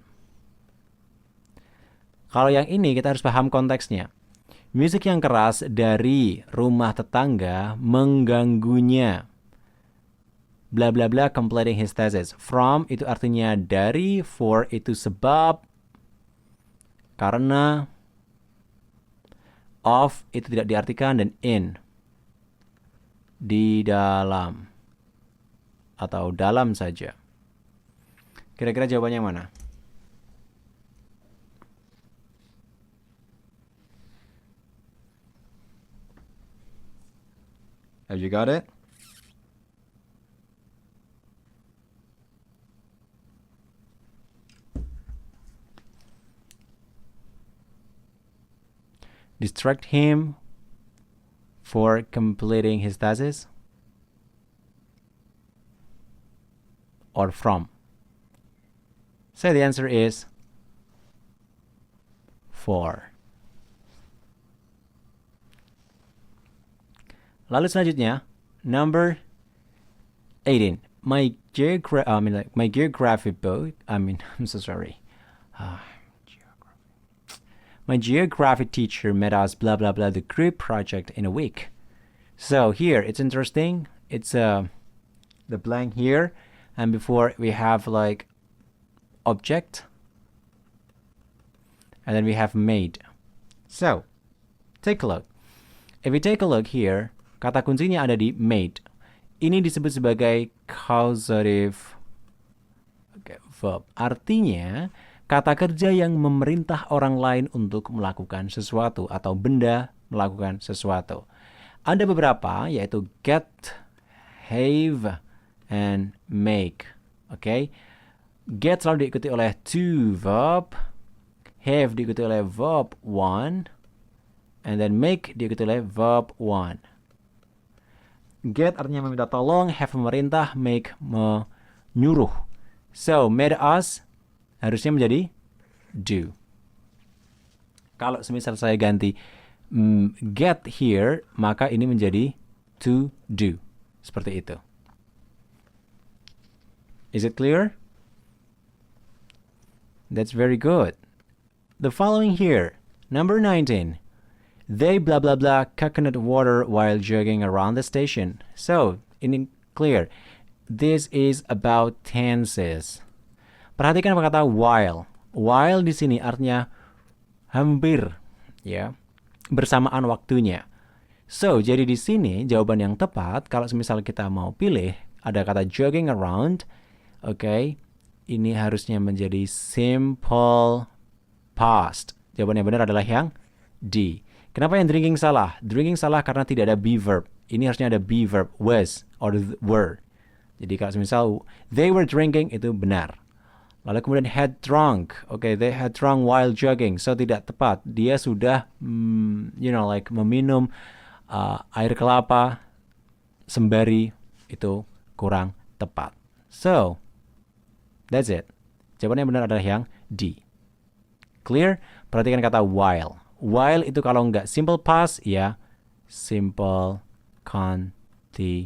Kalau yang ini kita harus paham konteksnya. Musik yang keras dari rumah tetangga mengganggunya. Bla bla bla completing his thesis. From itu artinya dari, for itu sebab, karena, of itu tidak diartikan, dan in di dalam atau dalam saja. Kira-kira jawabannya yang mana? Have you got it? Distract him for completing his thesis? Or from? So the answer is for. Lalu selanjutnya, number 18. My geography book. I'm so sorry. My geography teacher made us blah blah blah the group project in a week. So here it's interesting. It's the blank here, and before we have like object, and then we have made. So take a look. If we take a look here, kata kuncinya ada di made. Ini disebut sebagai causative verb. Artinya kata kerja yang memerintah orang lain untuk melakukan sesuatu atau benda melakukan sesuatu. Ada beberapa, yaitu get, have, and make. Oke. Get selalu diikuti oleh to verb, have diikuti oleh verb one, and then make diikuti oleh verb one. Get artinya meminta tolong, have memerintah, make menyuruh. So, made us harusnya menjadi do. Kalau semisal saya ganti get here, maka ini menjadi to do. Seperti itu. Is it clear? That's very good. The following here, number 19. They blah blah blah coconut water while jogging around the station. So, ini clear. This is about tenses. Perhatikan apa kata while. While di sini artinya hampir, ya, bersamaan waktunya. So, jadi di sini jawaban yang tepat kalau semisal kita mau pilih ada kata jogging around, oke, ini harusnya menjadi simple past. Jawaban yang benar adalah yang D. Kenapa yang drinking salah? Drinking salah karena tidak ada be verb. Ini harusnya ada be verb, was or were. Jadi kalau misal they were drinking itu benar. Lalu kemudian had drunk. Oke, they had drunk while jogging. So tidak tepat. Dia sudah meminum air kelapa sembari, itu kurang tepat. So that's it. Jawaban yang benar adalah yang D. Clear? Perhatikan kata while. While itu kalau nggak simple past, ya simple continuous.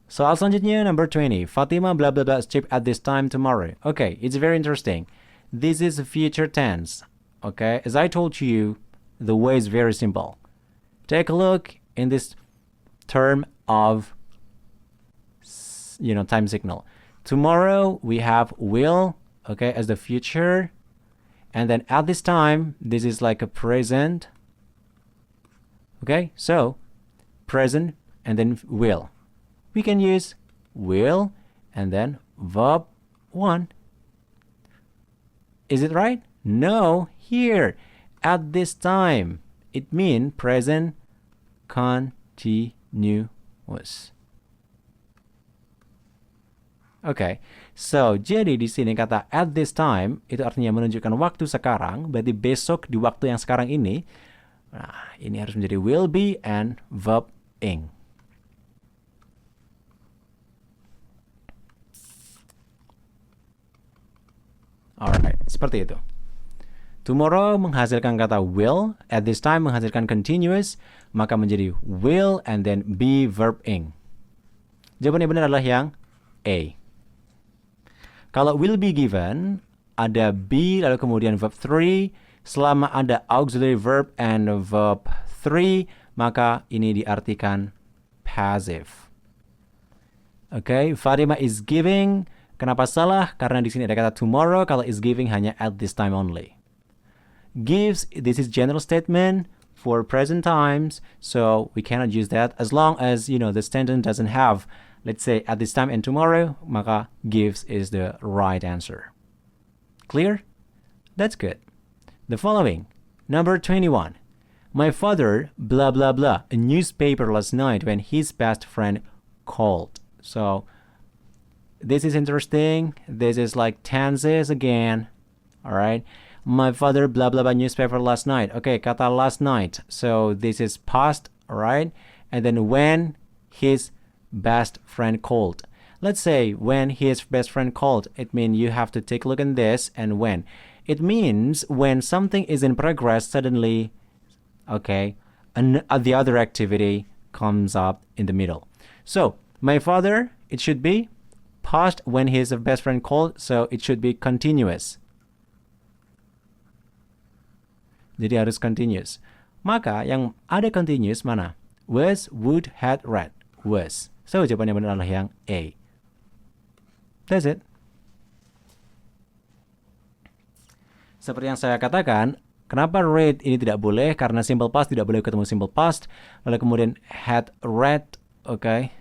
Soal selanjutnya, number 20. Fatima blah blah blah trip at this time tomorrow. Okay, it's very interesting. This is future tense. Okay, as I told you, the way is very simple. Take a look in this term of, time signal. Tomorrow we have will, okay, as the future. And then at this time, this is like a present. Okay, so present and then will. We can use will and then verb one. Is it right? No, here. At this time, it means present continuous. Okay, so jadi di sini kata at this time itu artinya menunjukkan waktu sekarang, berarti besok di waktu yang sekarang ini. Nah, ini harus menjadi will be and verb ing. Alright, seperti itu. Tomorrow menghasilkan kata will, at this time menghasilkan continuous, maka menjadi will and then be verb ing. Jawaban yang benar adalah yang A. Kalau will be given, ada be lalu kemudian verb 3, selama ada auxiliary verb and verb 3, maka ini diartikan passive. Okay, Fatima is giving. Kenapa salah? Karena di sini ada kata tomorrow, kalau is giving hanya at this time only. Gives, this is general statement for present times, so we cannot use that as long as, the sentence doesn't have let's say at this time and tomorrow, maka gives is the right answer. Clear? That's good. The following, number 21. My father, blah, blah, blah, a newspaper last night when his best friend called. So, this is interesting. This is like tenses again. Alright. My father, blah, blah, blah, newspaper last night. Okay, kata last night. So, this is past, alright? And then when his best friend called. Let's say when his best friend called, it means you have to take a look at this and when. It means when something is in progress, suddenly, okay, the other activity comes up in the middle. So, my father, it should be past when his best friend called, so it should be continuous. Jadi harus continuous. Maka yang ada continuous mana? Was, would, had, read. Was. So, jawaban yang benar adalah yang A. That's it. Seperti yang saya katakan, kenapa read ini tidak boleh? Karena simple past tidak boleh ketemu simple past. Lalu kemudian had read, okay.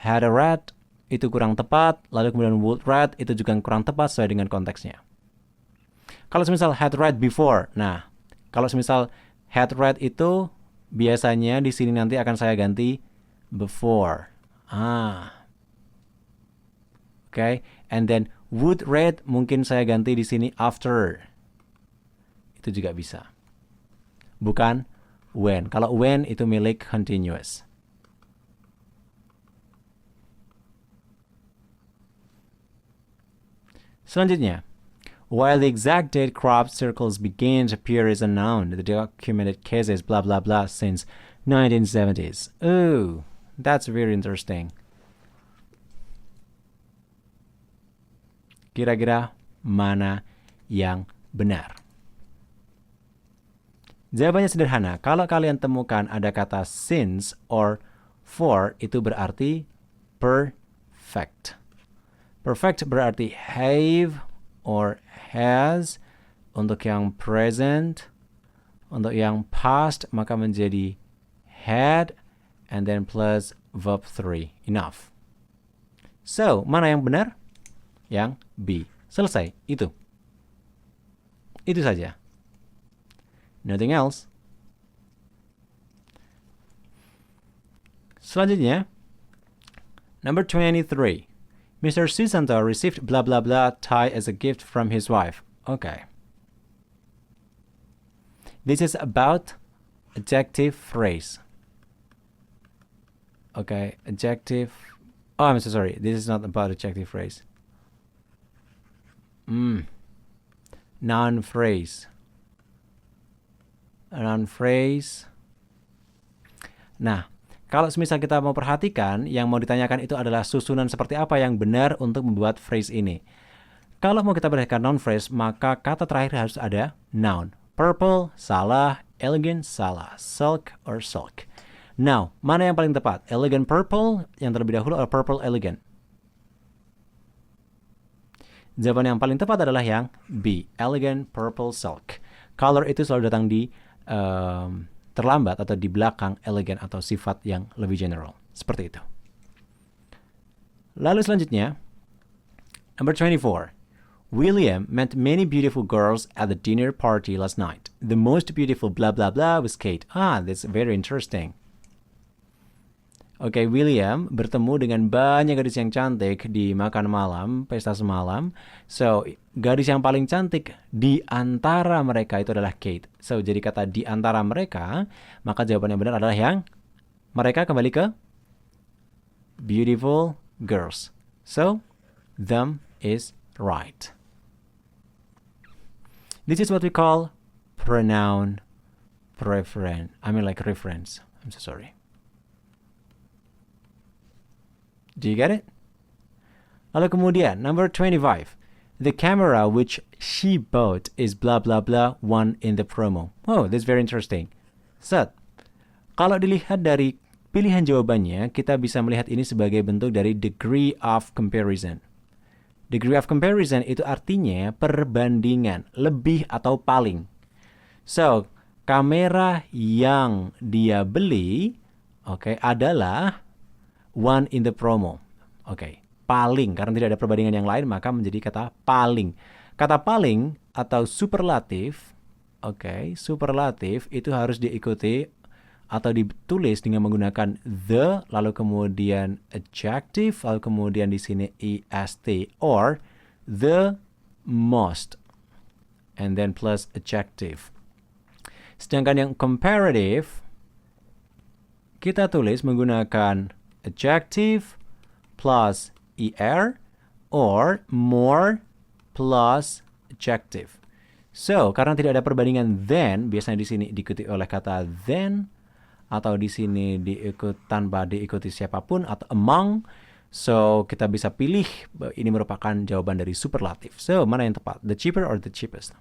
Had read itu kurang tepat. Lalu kemudian would read itu juga kurang tepat sesuai dengan konteksnya. Kalau semisal had read before, nah, kalau semisal had read itu biasanya di sini nanti akan saya ganti before. Okay, and then would read mungkin saya ganti di sini after. Itu juga bisa. Bukan when. Kalau when itu milik continuous. Selanjutnya, while the exact date crop circles began to appear as a noun, the documented cases blah blah blah since 1970s. Oh, that's very interesting. Kira-kira mana yang benar? Jawabannya sederhana. Kalau kalian temukan ada kata since or for, itu berarti perfect. Perfect berarti have or has. Untuk yang present, untuk yang past, maka menjadi had, and then plus verb 3. Enough. So, mana yang benar? Yang B. Selesai. Itu. Itu saja. Nothing else. Selanjutnya, number 23. Mr. Susanto received blah blah blah tie as a gift from his wife. Okay. This is about adjective phrase. Okay, adjective. Oh, I'm so sorry. This is not about adjective phrase. Noun phrase. Noun phrase. Nah, kalau semisal kita mau perhatikan, yang mau ditanyakan itu adalah susunan seperti apa yang benar untuk membuat phrase ini. Kalau mau kita perhatikan noun phrase, maka kata terakhir harus ada noun. Purple, salah. Elegant, salah. Silk or silk. Now, mana yang paling tepat? Elegant purple, yang terlebih dahulu, atau purple elegant? Jawaban yang paling tepat adalah yang B. Elegant purple silk. Color itu selalu datang di terlambat atau di belakang elegant atau sifat yang lebih general. Seperti itu. Lalu selanjutnya, number 24. William met many beautiful girls at the dinner party last night. The most beautiful blah blah blah was Kate. That's very interesting. Oke, William bertemu dengan banyak gadis yang cantik di makan malam, pesta semalam. So, gadis yang paling cantik di antara mereka itu adalah Kate. So, jadi kata di antara mereka, maka jawaban yang benar adalah yang mereka kembali ke beautiful girls. So, them is right. This is what we call pronoun reference. Reference. I'm so sorry. Do you get it? Lalu kemudian, number 25. The camera which she bought is blah blah blah one in the promo. Oh, that's very interesting. Set. Kalau dilihat dari pilihan jawabannya, kita bisa melihat ini sebagai bentuk dari degree of comparison. Degree of comparison itu artinya perbandingan, lebih atau paling. So, kamera yang dia beli, adalah one in the promo. Oke, paling, karena tidak ada perbandingan yang lain, maka menjadi kata paling. Kata paling atau superlatif, oke, superlatif itu harus diikuti atau ditulis dengan menggunakan the, lalu kemudian adjective, lalu kemudian di sini est, or the most, and then plus adjective. Sedangkan yang comparative, kita tulis menggunakan adjective plus er, or more plus adjective. So, karena tidak ada perbandingan then, biasanya di sini diikuti oleh kata then, atau di sini tanpa diikuti siapapun, atau among. So, kita bisa pilih ini merupakan jawaban dari superlatif. So, mana yang tepat? The cheaper or the cheapest?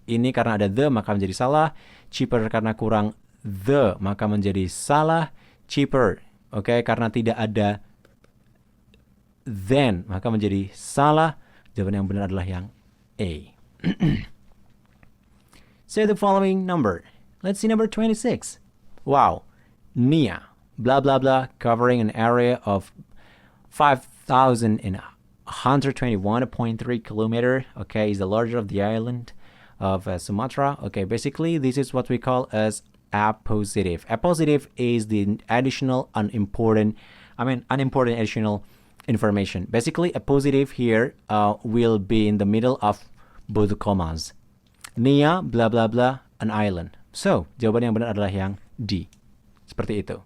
Ini karena ada the, maka menjadi salah. Cheaper karena kurang the, maka menjadi salah. Cheaper, oke, karena tidak ada then, maka menjadi salah. Jawaban yang benar adalah yang A. Say the following number. Let's see number 26. Wow. Nia. Blah, blah, blah. Covering an area of 5,121.3 kilometer. Okay, is the larger of the island of Sumatra. Okay, basically, this is what we call as appositive. Appositive is the additional unimportant additional information. Basically, appositive here will be in the middle of both the commas. Nia, blah, blah, blah, an island. So, jawaban yang benar adalah yang D. Seperti itu.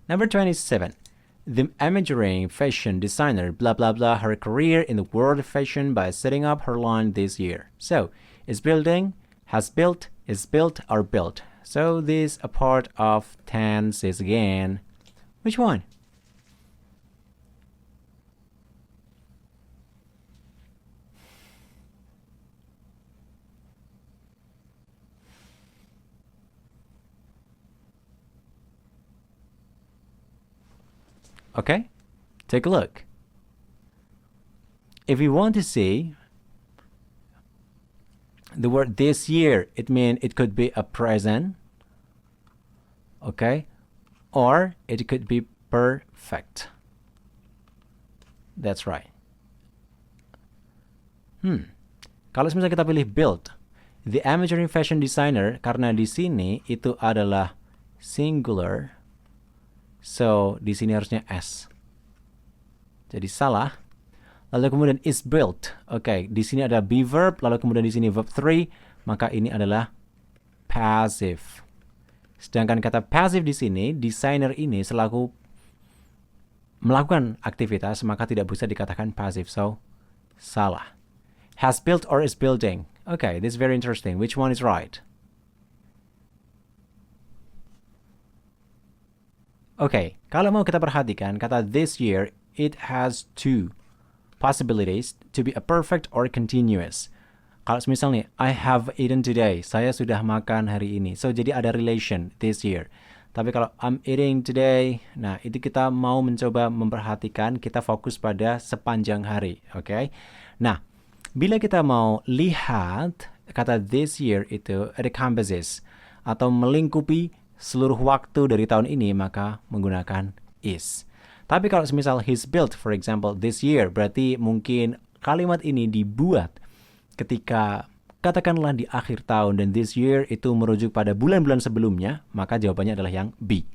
Number 27. The imaging fashion designer, blah, blah, blah, her career in the world of fashion by setting up her line this year. So, is building, has built, is built, or built. So, this a part of tense is again. Which one? Okay, take a look. If you want to see the word this year, it means it could be a present, okay, or it could be perfect. That's right. Kalau misalnya kita pilih build, the amateur fashion designer, karena di sini itu adalah singular. So, di sini harusnya S. Jadi salah. Lalu kemudian is built. Oke, di sini ada be verb, lalu kemudian di sini verb 3, maka ini adalah passive. Sedangkan kata passive di sini, designer ini selaku melakukan aktivitas, maka tidak bisa dikatakan passive. So, salah. Has built or is building. Okay, this is very interesting. Which one is right? Okay, kalau mau kita perhatikan, kata this year, it has two possibilities to be a perfect or continuous. Kalau misalnya, I have eaten today, saya sudah makan hari ini. So, jadi ada relation this year. Tapi kalau I'm eating today, nah itu kita mau mencoba memperhatikan, kita fokus pada sepanjang hari. Okay? Nah, bila kita mau lihat kata this year itu encompasses atau melingkupi seluruh waktu dari tahun ini, maka menggunakan is. Tapi kalau semisal he's built, for example, this year, berarti mungkin kalimat ini dibuat ketika katakanlah di akhir tahun, dan this year itu merujuk pada bulan-bulan sebelumnya, maka jawabannya adalah yang B.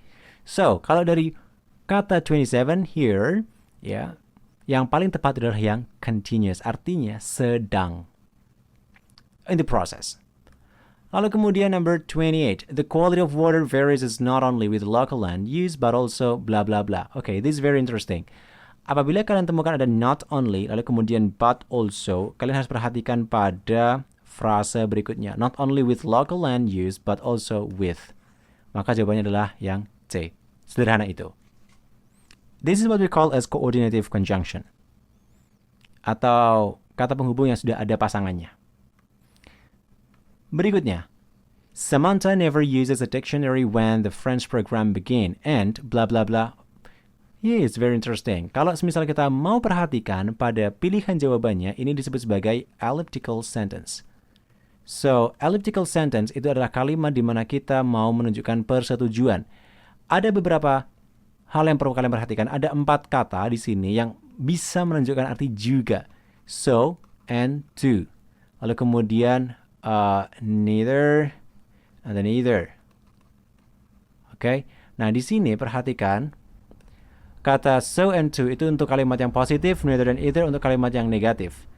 So, kalau dari kata 27 here, ya, yang paling tepat adalah yang continuous, artinya sedang. In the process. Lalu kemudian number 28. The quality of water varies not only with local land use but also blah blah blah. Okay, this is very interesting. Apabila kalian temukan ada not only, lalu kemudian but also, kalian harus perhatikan pada frase berikutnya. Not only with local land use but also with. Maka jawabannya adalah yang C. Sederhana itu. This is what we call as coordinative conjunction. Atau kata penghubung yang sudah ada pasangannya. Berikutnya, Samantha never uses a dictionary when the French program began and blah blah blah. Yeah, it's very interesting. Kalau misalnya kita mau perhatikan pada pilihan jawabannya, ini disebut sebagai elliptical sentence. So, elliptical sentence itu adalah kalimat di mana kita mau menunjukkan persetujuan. Ada beberapa hal yang perlu kalian perhatikan. Ada 4 kata di sini yang bisa menunjukkan arti juga. So, and to. Lalu kemudian neither, and then either. Oke. Nah, di sini perhatikan kata so and to itu untuk kalimat yang positif, neither dan either untuk kalimat yang negatif.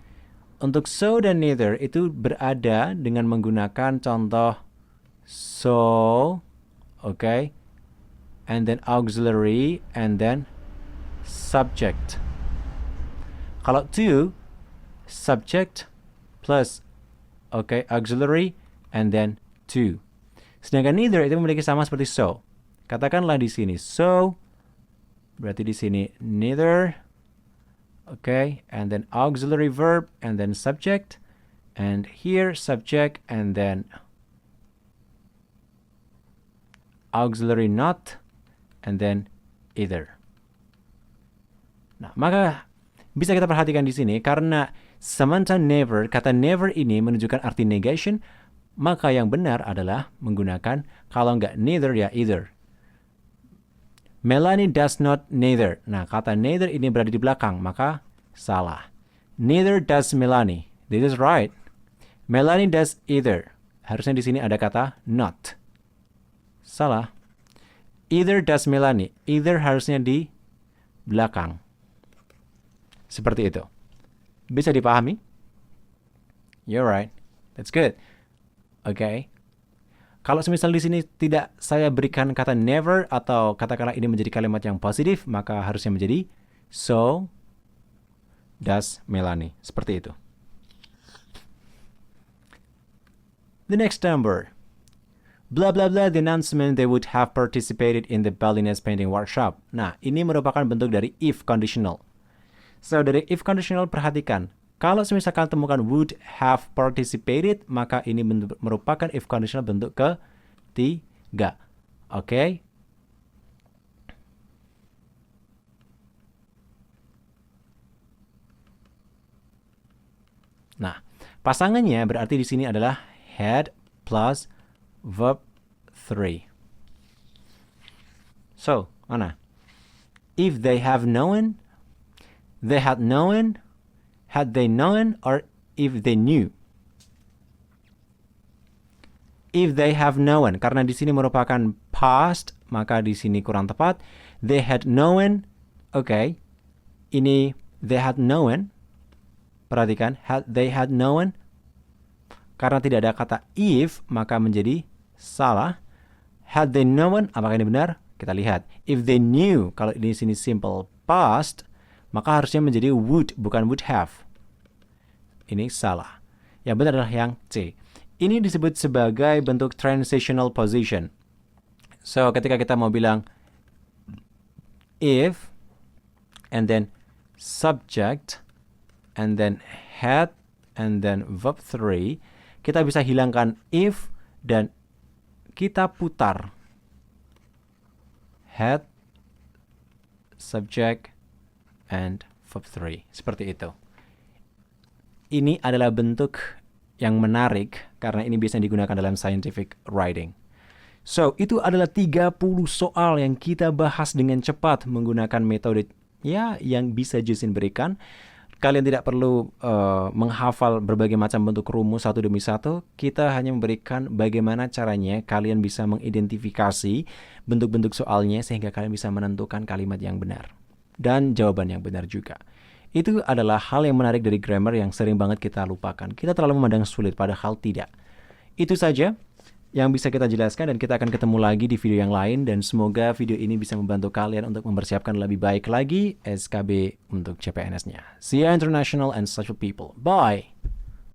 Untuk so dan neither itu berada dengan menggunakan contoh so, okay, and then auxiliary, and then subject. Kalau to, subject plus, okay, auxiliary, and then to. Sedangkan neither itu memiliki sama seperti so. Katakanlah di sini so, berarti di sini neither, okay, and then auxiliary verb, and then subject, and here subject, and then auxiliary not, and then either. Nah, maka bisa kita perhatikan di sini karena Samantha never, kata never ini menunjukkan arti negation, maka yang benar adalah menggunakan kalau nggak neither ya either. Melanie does not neither. Nah, kata neither ini berada di belakang, maka salah. Neither does Melanie. This is right. Melanie does either. Harusnya di sini ada kata not. Salah. Either does Melanie. Either harusnya di belakang. Seperti itu. Bisa dipahami? You're right. That's good. Okay. Kalau semisal di sini tidak saya berikan kata never atau katakanlah ini menjadi kalimat yang positif, maka harusnya menjadi so does Melanie. Seperti itu. The next number. Blah blah blah the announcement they would have participated in the Balinese painting workshop. Nah, ini merupakan bentuk dari if conditional. So, dari if conditional perhatikan. Kalau misalkan temukan would have participated, maka ini merupakan if conditional bentuk ketiga. Oke? Nah, pasangannya berarti di sini adalah had plus verb 3. So, mana? If they have known, they had known, had they known, or if they knew. If they have known, karena di sini merupakan past, maka di sini kurang tepat. They had known, okay. Ini they had known. Perhatikan, they had known. Karena tidak ada kata if, maka menjadi salah. Had they known, apakah ini benar? Kita lihat. If they knew, kalau di sini simple past, maka harusnya menjadi would, bukan would have. Ini salah. Yang benar adalah yang C. Ini disebut sebagai bentuk transitional position. So, ketika kita mau bilang if, and then subject, and then had, and then verb 3, kita bisa hilangkan if, dan kita putar had, subject, and verb 3. Seperti itu. Ini adalah bentuk yang menarik karena ini biasanya digunakan dalam scientific writing. So, itu adalah 30 soal yang kita bahas dengan cepat menggunakan metode yang bisa Justin berikan. Kalian tidak perlu menghafal berbagai macam bentuk rumus satu demi satu. Kita hanya memberikan bagaimana caranya kalian bisa mengidentifikasi bentuk-bentuk soalnya sehingga kalian bisa menentukan kalimat yang benar. Dan jawaban yang benar juga. Itu adalah hal yang menarik dari grammar yang sering banget kita lupakan. Kita terlalu memandang sulit, padahal tidak. Itu saja yang bisa kita jelaskan dan kita akan ketemu lagi di video yang lain. Dan semoga video ini bisa membantu kalian untuk mempersiapkan lebih baik lagi SKB untuk CPNS-nya. See you international and social people. Bye!